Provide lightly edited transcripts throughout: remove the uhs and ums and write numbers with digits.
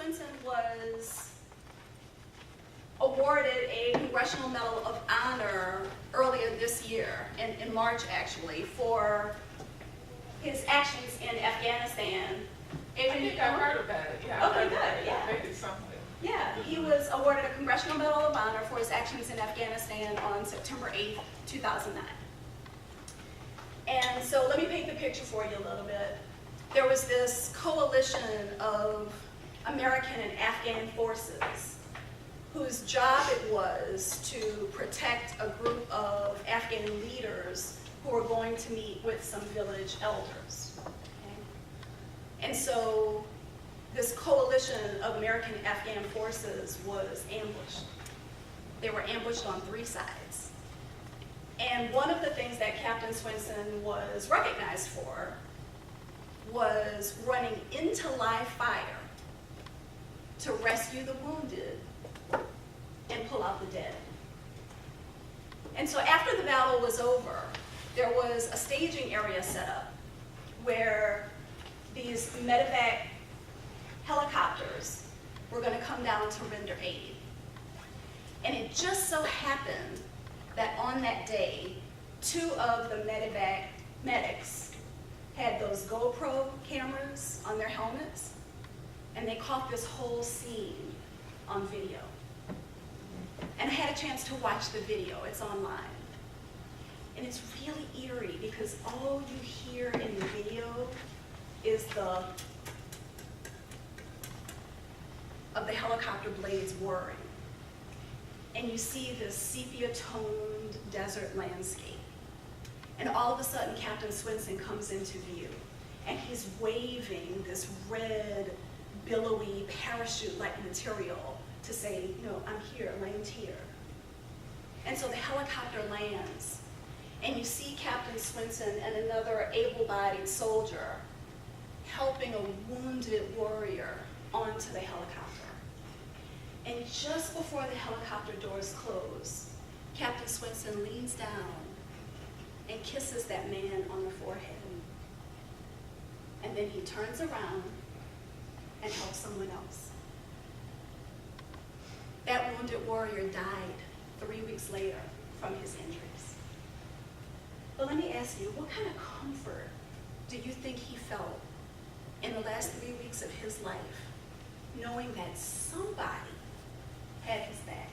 Swinson was awarded a Congressional Medal of Honor earlier this year, in March actually, for his actions in Afghanistan. I think I heard about it. Yeah, Okay, good. Yeah. Maybe somewhere. Yeah, he was awarded a Congressional Medal of Honor for his actions in Afghanistan on September 8th, 2009. And so let me paint the picture for you a little bit. There was this coalition of American and Afghan forces whose job it was to protect a group of Afghan leaders who were going to meet with some village elders. Okay? And so this coalition of American and Afghan forces was ambushed. They were ambushed on 3 sides. And one of the things that Captain Swinson was recognized for was running into live fire to rescue the wounded and pull out the dead. And so after the battle was over, there was a staging area set up where these medevac helicopters were going to come down to render aid. And it just so happened that on that day, 2 of the medevac medics had those GoPro cameras on their helmets, and they caught this whole scene on video. And I had a chance to watch the video. It's online. And it's really eerie because all you hear in the video is of the helicopter blades whirring. And you see this sepia-toned desert landscape. And all of a sudden, Captain Swinson comes into view, and he's waving this red, billowy, parachute-like material to say, no, I'm here, land here. And so the helicopter lands, and you see Captain Swinson and another able-bodied soldier helping a wounded warrior onto the helicopter. And just before the helicopter doors close, Captain Swinson leans down and kisses that man on the forehead. And then he turns around and helps someone else. That wounded warrior died 3 weeks later from his injuries. But let me ask you, what kind of comfort do you think he felt in the last 3 weeks of his life, knowing that somebody had his back?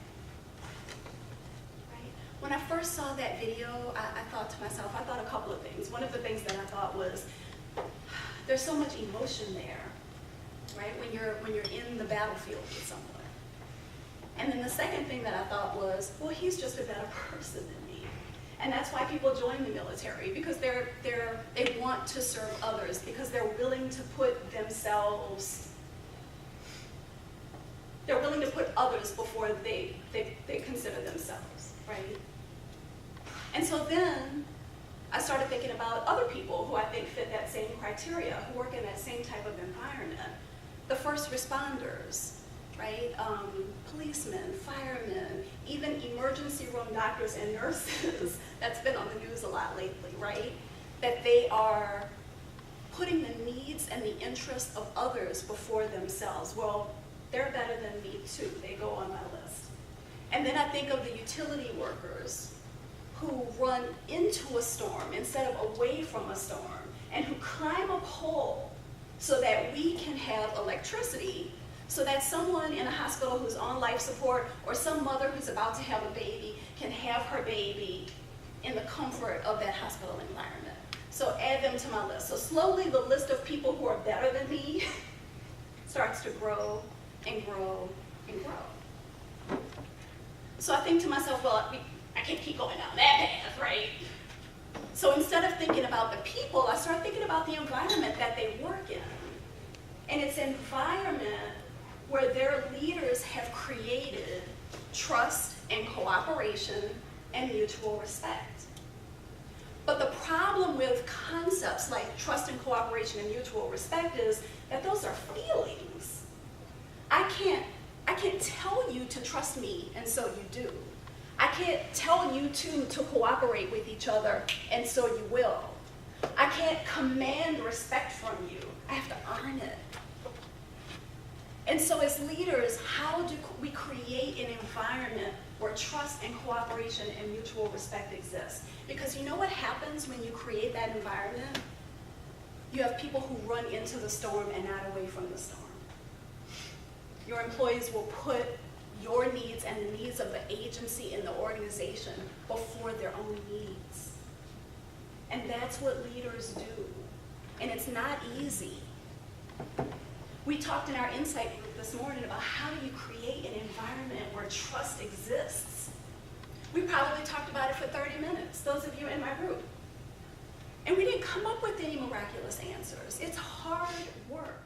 Right? When I first saw that video, I thought to myself, I thought a couple of things. One of the things that I thought was, there's so much emotion there, right? When you're in the battlefield with someone. And then the second thing that I thought was, well, he's just a better person than me. And that's why people join the military, because they want to serve others, because they're willing to put others before they consider themselves, right? And so then I started thinking about other people who I think fit that same criteria, who work in that same type of environment. The first responders, right? Policemen, firemen, even emergency room doctors and nurses. That's been on the news a lot lately, right? That they are putting the needs and the interests of others before themselves. Well, they're better than me too. They go on my list. And then I think of the utility workers who run into a storm instead of away from a storm, and who climb a pole so that we can have electricity, so that someone in a hospital who's on life support, or some mother who's about to have a baby, can have her baby in the comfort of that hospital environment. So add them to my list. So slowly the list of people who are better than me starts to grow and grow and grow. So I think to myself, well, I can't keep going down that path, right? So instead of thinking about the people, I start thinking about the environment that they work in. And it's an environment where their leaders have created trust and cooperation and mutual respect. But the problem with concepts like trust and cooperation and mutual respect is that those are feelings. I can't tell you to trust me, and so you do. I can't tell you two to cooperate with each other, and so you will. I can't command respect from you. I have to earn it. And so as leaders, how do we create an environment where trust and cooperation and mutual respect exist? Because you know what happens when you create that environment? You have people who run into the storm and not away from the storm. Your employees will put your needs and the needs of the agency and the organization before their own needs. And that's what leaders do. And it's not easy. We talked in our insight group this morning about how do you create an environment where trust exists. We probably talked about it for 30 minutes, those of you in my group. And we didn't come up with any miraculous answers. It's hard work.